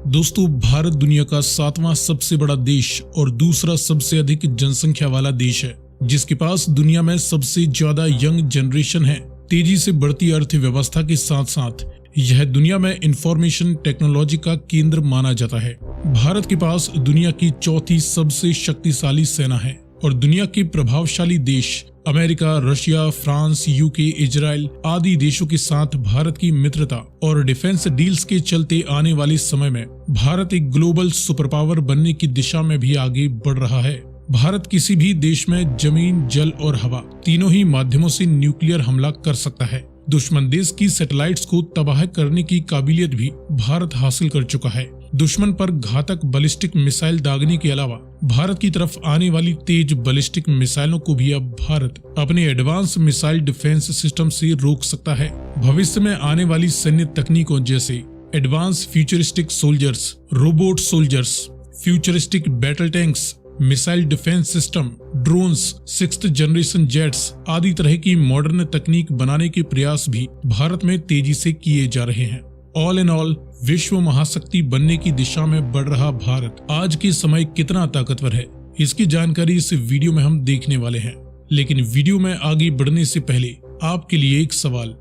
दोस्तों, भारत दुनिया का 7वां सबसे बड़ा देश और दूसरा सबसे अधिक जनसंख्या वाला देश है, जिसके पास दुनिया में सबसे ज्यादा यंग जनरेशन है। तेजी से बढ़ती अर्थव्यवस्था के साथ साथ यह दुनिया में इंफॉर्मेशन टेक्नोलॉजी का केंद्र माना जाता है। भारत के पास दुनिया की चौथी सबसे शक्तिशाली सेना है और दुनिया के प्रभावशाली देश America, Russia, France, UK, Israel आदि देशों के साथ भारत की मित्रता और डिफेंस डील्स के चलते आने वाले समय में भारत एक ग्लोबल सुपर पावर बनने की दिशा में भी आगे बढ़ रहा है। भारत किसी भी देश में जमीन, जल और हवा तीनों ही माध्यमों से न्यूक्लियर हमला कर सकता है। दुश्मन देश की सैटेलाइट्स को तबाह करने की काबिलियत भी भारत हासिल कर चुका है। दुश्मन पर घातक बैलिस्टिक मिसाइल दागने के अलावा भारत की तरफ आने वाली तेज बैलिस्टिक मिसाइलों को भी अब भारत अपने एडवांस मिसाइल डिफेंस सिस्टम से रोक सकता है। भविष्य में आने वाली सैन्य तकनीकों जैसे advance futuristic soldiers, robot soldiers, futuristic battle tanks, missile defence system, drones, 6th generation jets आदि तरह की मॉडर्न तकनीक बनाने के प्रयास भी भारत में तेजी से किए जा रहे हैं। ऑल इन ऑल, विश्व महाशक्ति बनने की दिशा में बढ़ रहा भारत आज के समय कितना ताकतवर है, इसकी जानकारी इस वीडियो में हम देखने वाले हैं। लेकिन वीडियो में आगे बढ़ने से पहले आपके लिए एक सवाल,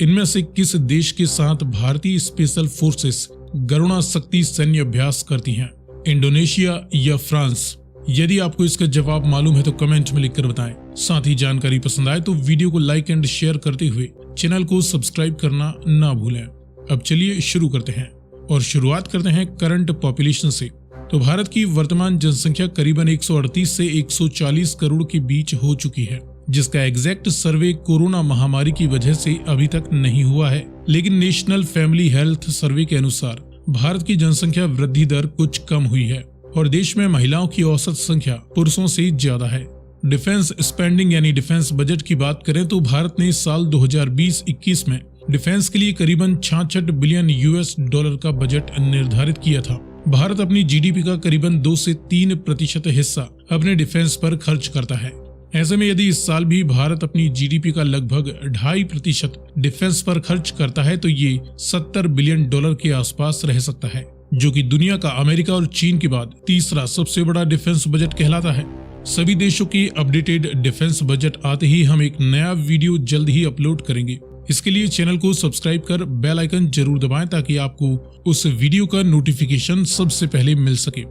इनमें से किस देश के साथ भारतीय स्पेशल फोर्सेस गरुणा शक्ति सैन्य अभ्यास करती हैं, इंडोनेशिया या फ्रांस? यदि आपको इसका जवाब मालूम है तो कमेंट में लिखकर बताएं। साथ ही जानकारी पसंद आए तो वीडियो को लाइक एंड शेयर करते हुए चैनल को सब्सक्राइब करना ना भूलें। अब चलिए शुरू करते हैं और शुरुआत करते हैं करंट पॉपुलेशन से। तो भारत की वर्तमान जनसंख्या करीबन 138 से 140 करोड़ के बीच हो चुकी है, जिसका एग्जैक्ट सर्वे कोरोना महामारी की वजह से अभी तक नहीं हुआ है। लेकिन नेशनल फैमिली हेल्थ सर्वे के अनुसार भारत की जनसंख्या वृद्धि दर कुछ कम हुई है और देश में महिलाओं की औसत संख्या पुरुषों से ज्यादा है। डिफेंस स्पेंडिंग यानी डिफेंस बजट की बात करें तो भारत ने साल 2020-21 में डिफेंस के लिए करीबन 66 बिलियन US$ का बजट निर्धारित किया था। भारत अपनी जीडीपी का करीबन 2 से 3% हिस्सा अपने डिफेंस पर खर्च करता है। ऐसे में यदि इस साल भी भारत अपनी जीडीपी का लगभग 2.5% डिफेंस पर खर्च करता है तो ये $70 बिलियन के आसपास रह सकता है, जो कि दुनिया का अमेरिका और चीन के बाद तीसरा सबसे बड़ा डिफेंस बजट कहलाता है। सभी देशों की अपडेटेड डिफेंस बजट आते ही हम एक नया वीडियो जल्द ही अपलोड करेंगे। इसके लिए चैनल को सब्सक्राइब कर बेल आइकन जरूर दबाएं ताकि आपको उस वीडियो का नोटिफिकेशन सबसे पहले मिल सके।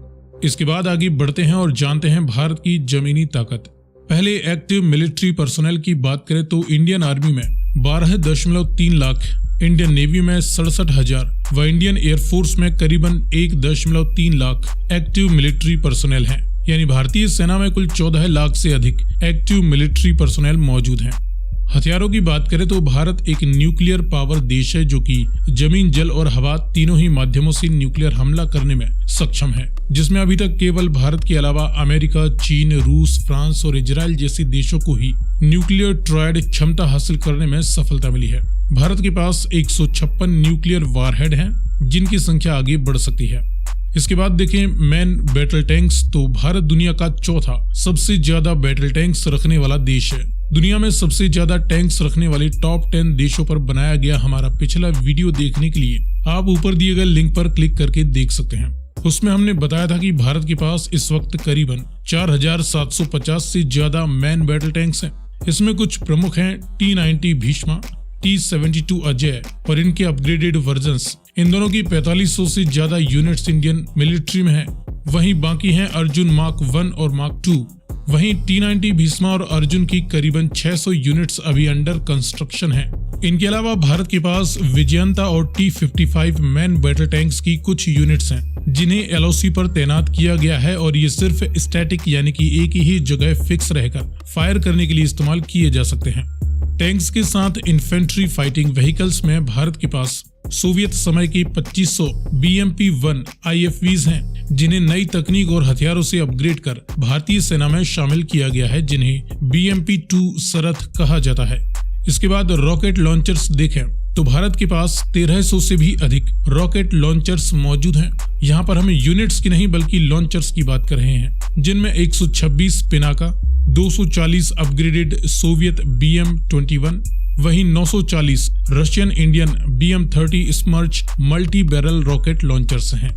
इसके बाद आगे बढ़ते हैं और जानते हैं भारत की जमीनी ताकत। पहले एक्टिव मिलिट्री पर्सनल की बात करें तो इंडियन आर्मी में 12.3 लाख, इंडियन नेवी में 67,000 व इंडियन एयरफोर्स में करीबन 1.3 लाख एक्टिव मिलिट्री पर्सनल हैं। यानी भारतीय सेना में कुल 14 लाख से अधिक एक्टिव मिलिट्री पर्सनल मौजूद हैं। हथियारों की बात करें तो भारत एक न्यूक्लियर पावर देश है, जो कि जमीन, जल और हवा तीनों ही माध्यमों से न्यूक्लियर हमला करने में सक्षम है, जिसमें अभी तक केवल भारत के अलावा अमेरिका, चीन, रूस, फ्रांस और इजराइल जैसे देशों को ही न्यूक्लियर ट्रायड क्षमता हासिल करने में सफलता मिली है। भारत के पास 156 न्यूक्लियर वारहेड हैं, जिनकी संख्या आगे बढ़ सकती है। इसके बाद देखें मैन बैटल टैंक्स, तो भारत दुनिया का चौथा सबसे ज्यादा बैटल टैंक्स रखने वाला देश है। दुनिया में सबसे ज्यादा टैंक्स रखने वाले टॉप 10 देशों पर बनाया गया हमारा पिछला वीडियो देखने के लिए आप ऊपर दिए गए लिंक पर क्लिक करके देख सकते हैं। उसमें हमने बताया था कि भारत के पास इस वक्त करीबन 4,750 से ज्यादा मैन बैटल टैंक्स हैं। इसमें कुछ प्रमुख हैं T-90 भीष्मा, T-72 अजय और इनके अपग्रेडेड वर्जन्स। इन दोनों की 4500 से ज्यादा यूनिट्स इंडियन मिलिट्री में हैं। वहीं बाकी हैं अर्जुन मार्क 1 और मार्क 2। वहीं T-90 भीष्मा और अर्जुन की करीबन 600 यूनिट्स अभी अंडर कंस्ट्रक्शन हैं। इनके अलावा भारत के पास विजयंता और T-55 मैन बैटल टैंक्स की कुछ यूनिट्स हैं, जिन्हें LOC पर तैनात किया गया है और ये सिर्फ स्टैटिक यानी कि एक ही जगह फिक्स रहकर फायर करने के लिए इस्तेमाल किए जा सकते हैं। टैंक्स के साथ इन्फेंट्री फाइटिंग व्हीकल्स में भारत के पास सोवियत समय के 2500 BMP-1 IFVs हैं, जिन्हें नई तकनीक और हथियारों से अपग्रेड कर भारतीय सेना में शामिल किया गया है, जिन्हें BMP-2 सरथ कहा जाता है। इसके बाद रॉकेट लॉन्चर्स देखें तो भारत के पास 1300 से भी अधिक रॉकेट लॉन्चर्स मौजूद हैं। यहाँ पर हमें यूनिट्स की नहीं बल्कि लॉन्चर्स की बात कर रहे हैं, जिनमें 126 पिनाका, 240 अपग्रेडेड सोवियत BM-21, वहीं 940 Russian Indian BM-30 स्मर्च multi barrel rocket launchers हैं।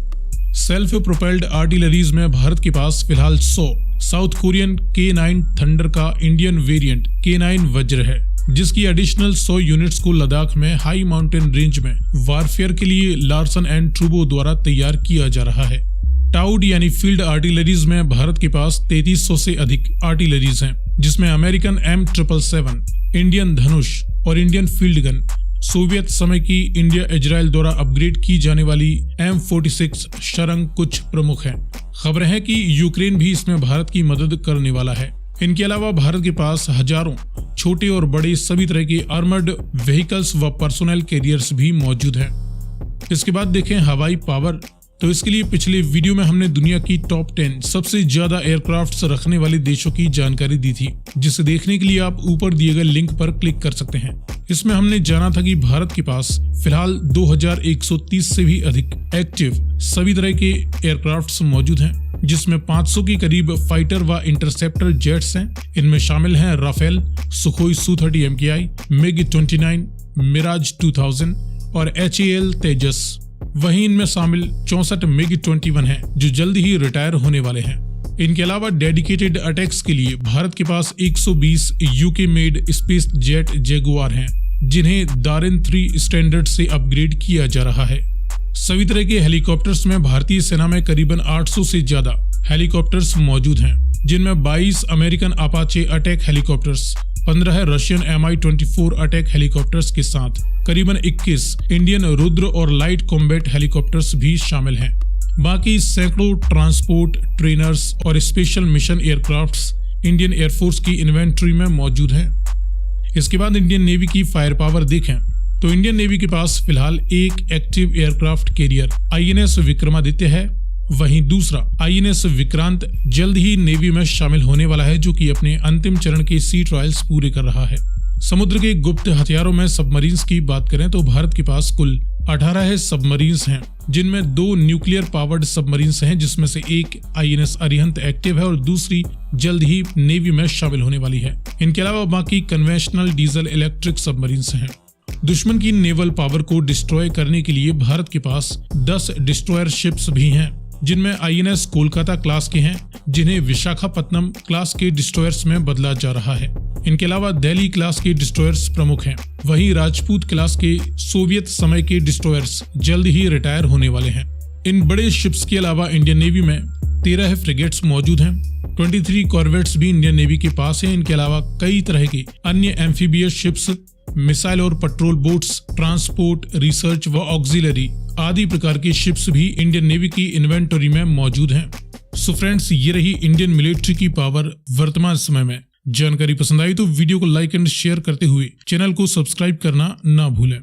सेल्फ प्रोपेल्ड आर्टिलरीज में भारत के पास फिलहाल 100 साउथ कोरियन K9 थंडर का इंडियन वेरिएंट K9 वज्र है, जिसकी एडिशनल 100 यूनिट्स को लद्दाख में हाई माउंटेन रेंज में वारफेयर के लिए लार्सन एंड ट्रूबो द्वारा तैयार किया जा रहा है। टाउड यानी फील्ड आर्टिलरीज में भारत के पास 3300 से अधिक आर्टिलरीज हैं, जिसमें अमेरिकन M777, इंडियन धनुष और इंडियन फील्ड गन, सोवियत समय की इंडिया इजराइल द्वारा अपग्रेड की जाने वाली M46 शरंग कुछ प्रमुख हैं। खबर है कि यूक्रेन भी इसमें भारत की मदद करने वाला है। इनके अलावा भारत के पास हजारों छोटे और बड़े सभी तरह के आर्मर्ड व्हीकल्स व पर्सोनल कैरियर्स भी मौजूद हैं। इसके बाद देखें हवाई पावर, तो इसके लिए पिछले वीडियो में हमने दुनिया की टॉप 10 सबसे ज्यादा एयरक्राफ्ट्स रखने वाले देशों की जानकारी दी थी, जिसे देखने के लिए आप ऊपर दिए गए लिंक पर क्लिक कर सकते हैं। इसमें हमने जाना था कि भारत के पास फिलहाल 2130 से भी अधिक एक्टिव सभी तरह के एयरक्राफ्ट्स मौजूद हैं, जिसमें 500 के करीब फाइटर व इंटरसेप्टर जेट्स हैं। इनमें शामिल हैं Rafale, Sukhoi Su-30 MKI, MiG-29, Miraj 2000 और HAL तेजस। वहीं इनमें शामिल 64 MiG-21 हैं, जो जल्द ही रिटायर होने वाले हैं। इनके अलावा डेडिकेटेड अटैक्स के लिए भारत के पास 120 UK made space jet Jaguar हैं, जिन्हें दारिन 3 स्टैंडर्ड से अपग्रेड किया जा रहा है। सभी तरह के हेलीकॉप्टर्स में भारतीय सेना में करीबन 800 से ज्यादा हेलीकॉप्टर्स मौजूद हैं, जिनमें 22 American Apache attack helicopters, 15 Russian Mi-24 attack helicopters के साथ करीबन 21 इंडियन रुद्र और लाइट कॉम्बैट हेलीकॉप्टर्स भी शामिल हैं। बाकी सैकड़ों ट्रांसपोर्ट, ट्रेनर्स और special mission aircrafts Indian air force की इन्वेंट्री में मौजूद हैं। इसके बाद इंडियन नेवी की फायर पावर देखें तो इंडियन नेवी के पास फिलहाल एक active aircraft carrier INS Vikramaditya है। वहीं दूसरा INS विक्रांत जल्द ही नेवी में शामिल होने वाला है, जो कि अपने अंतिम चरण के सी ट्रायल्स पूरे कर रहा है। समुद्र के गुप्त हथियारों में सबमरीन्स की बात करें तो भारत के पास कुल 18 सबमरीन्स हैं, जिनमें 2 न्यूक्लियर पावर्ड सबमरीन्स हैं, जिसमें से एक INS अरिहंत एक्टिव है और दूसरी जल्द ही नेवी में शामिल होने वाली है। इनके अलावा बाकी कन्वेंशनल डीजल इलेक्ट्रिक सबमरीन्स हैं। दुश्मन की नेवल पावर को डिस्ट्रॉय करने के लिए भारत के पास 10 डिस्ट्रॉयर शिप्स भी हैं, जिनमें INS कोलकाता क्लास के हैं, जिन्हें विशाखापत्तनम क्लास के डिस्ट्रॉयर्स में बदला जा रहा है। इनके अलावा दिल्ली क्लास के डिस्ट्रॉयर्स प्रमुख हैं। वहीं राजपूत क्लास के सोवियत समय के डिस्ट्रॉयर्स जल्द ही रिटायर होने वाले हैं। इन बड़े शिप्स के अलावा इंडियन नेवी में 13 फ्रिगेट्स मौजूद हैं। 23 कॉर्वेट्स भी इंडियन नेवी के पास हैं। इनके अलावा कई तरह की अन्य एम्फीबियस शिप्स, मिसाइल और पेट्रोल बोट्स, ट्रांसपोर्ट, रिसर्च व ऑक्सिलरी आदि प्रकार की शिप्स भी इंडियन नेवी की इन्वेंटरी में मौजूद हैं। सो फ्रेंड्स, ये रही इंडियन मिलिट्री की पावर वर्तमान समय में। जानकारी पसंद आई तो वीडियो को लाइक एंड शेयर करते हुए चैनल को सब्सक्राइब करना ना भूलें।